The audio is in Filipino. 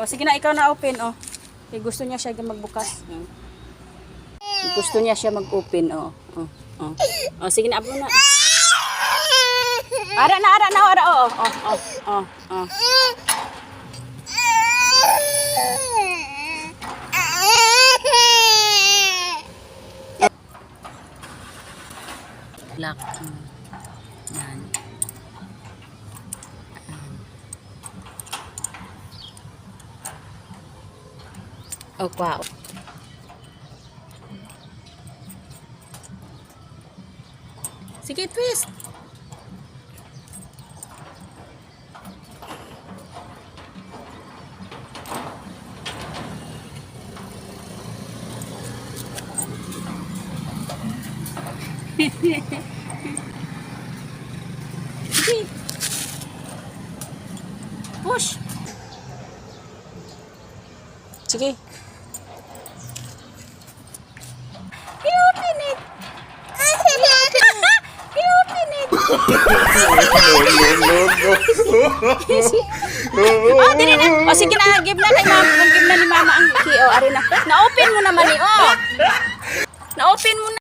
O, sige na, ikaw na open, o. Okay, gusto niya siya magbukas. Gusto niya siya mag-open, o. O, sige na, abo na. Ara na, o. O. Lock. Yan. Oh, wow. Sige, twist. Sige. Push. Sige. I-open it. I-open it. Oh, dili na. O, sige na. Give na kay mama. Give na ni mama ang key. O, ari na. Na-open mo naman eh. O. Na-open mo na.